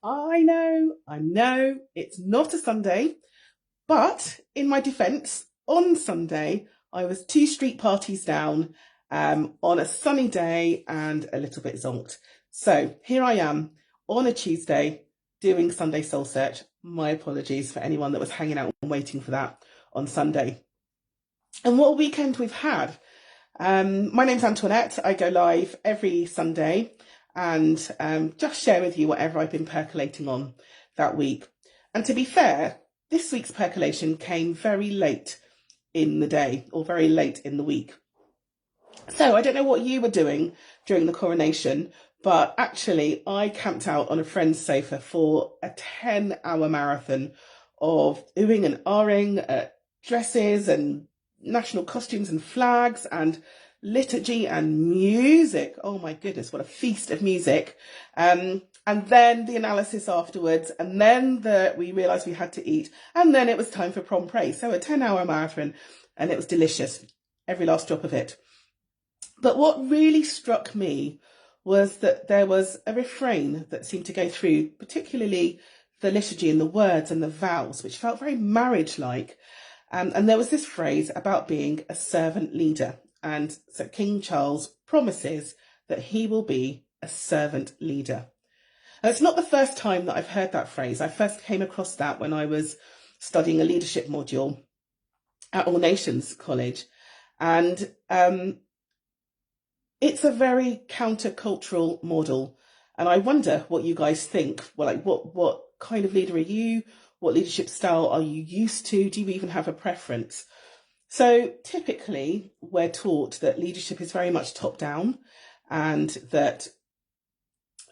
I know, it's not a Sunday, but in my defence, on Sunday, I was two street parties down on a sunny day and a little bit zonked. So here I am on a Tuesday doing Sunday Soul Search. My apologies for anyone that was hanging out and waiting for that on Sunday. And what a weekend we've had. My name's Antoinette. I go live every Sunday and just share with you whatever I've been percolating on that week. And to be fair, this week's percolation came very late in the day or very late in the week. So I don't know what you were doing during the coronation, but actually I camped out on a friend's sofa for a 10-hour marathon of oohing and ahhing at dresses and national costumes and flags and liturgy and music. Oh my goodness, what a feast of music. And then the analysis afterwards, and then we realised we had to eat, and then it was time for prom praise. So a 10-hour marathon, and it was delicious, every last drop of it. But what really struck me was that there was a refrain that seemed to go through, particularly the liturgy and the words and the vows, which felt very marriage-like. And there was this phrase about being a servant leader. And so King Charles promises that he will be a servant leader. And it's not the first time that I've heard that phrase. I first came across that when I was studying a leadership module at All Nations College. And it's a very countercultural model. And I wonder what you guys think. Well, like what kind of leader are you? What leadership style are you used to? Do you even have a preference? So typically we're taught that leadership is very much top down and that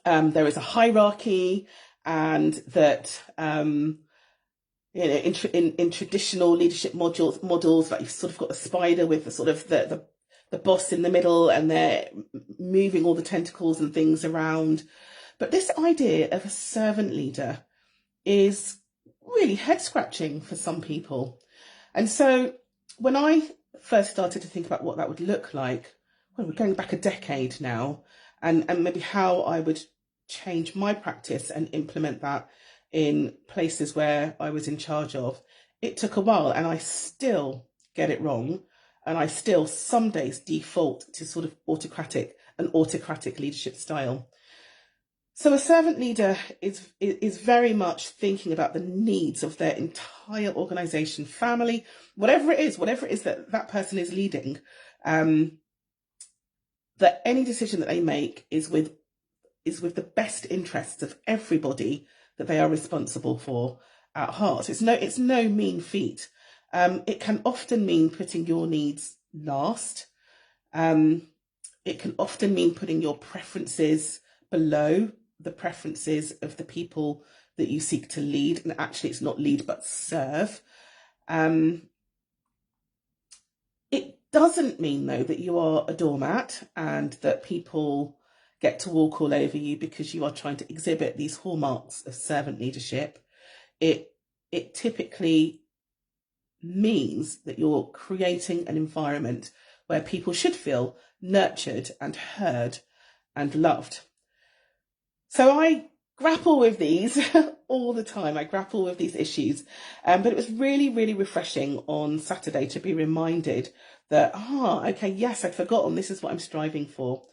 there is a hierarchy and that in traditional leadership models, like you've sort of got the spider with the sort of the boss in the middle and they're moving all the tentacles and things around. But this idea of a servant leader is really head scratching for some people. And so when I first started to think about what that would look like, well, we're going back a decade now, and maybe how I would change my practice and implement that in places where I was in charge of, it took a while and I still get it wrong. And I still some days default to sort of autocratic leadership style. So a servant leader is very much thinking about the needs of their entire organisation, family, whatever it is that that person is leading, that any decision that they make is with the best interests of everybody that they are responsible for at heart. It's no mean feat. It can often mean putting your needs last. It can often mean putting your preferences below the preferences of the people that you seek to lead. And actually it's not lead, but serve. It doesn't mean though that you are a doormat and that people get to walk all over you because you are trying to exhibit these hallmarks of servant leadership. It typically means that you're creating an environment where people should feel nurtured and heard and loved. So I grapple with these all the time. I grapple with these issues. But it was really, really refreshing on Saturday to be reminded that, okay, yes, I'd forgotten. This is what I'm striving for.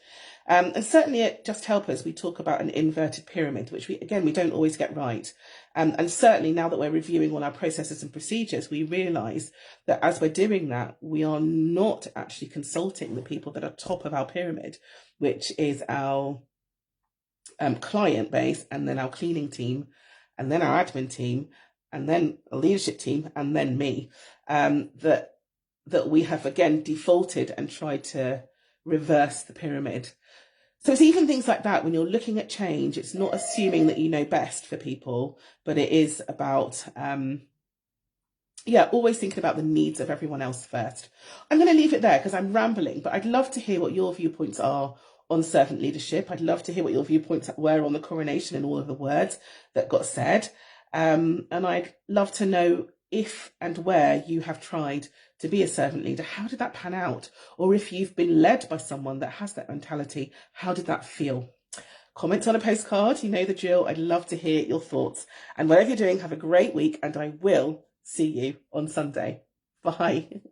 And certainly at Just Help Us, we talk about an inverted pyramid, which we don't always get right. And certainly now that we're reviewing all our processes and procedures, we realise that as we're doing that, we are not actually consulting the people that are top of our pyramid, which is our client base, and then our cleaning team, and then our admin team, and then a leadership team, and then me, that we have again defaulted and tried to reverse the pyramid. So it's even things like that when you're looking at change. It's not assuming that you know best for people, but it is about always thinking about the needs of everyone else first. I'm going to leave it there because I'm rambling, but I'd love to hear what your viewpoints are on servant leadership. I'd love to hear what your viewpoints were on the coronation and all of the words that got said. And I'd love to know if and where you have tried to be a servant leader. How did that pan out? Or if you've been led by someone that has that mentality, how did that feel? comment on a postcard. You know the drill. I'd love to hear your thoughts. And whatever you're doing, have a great week, and I will see you on Sunday. Bye.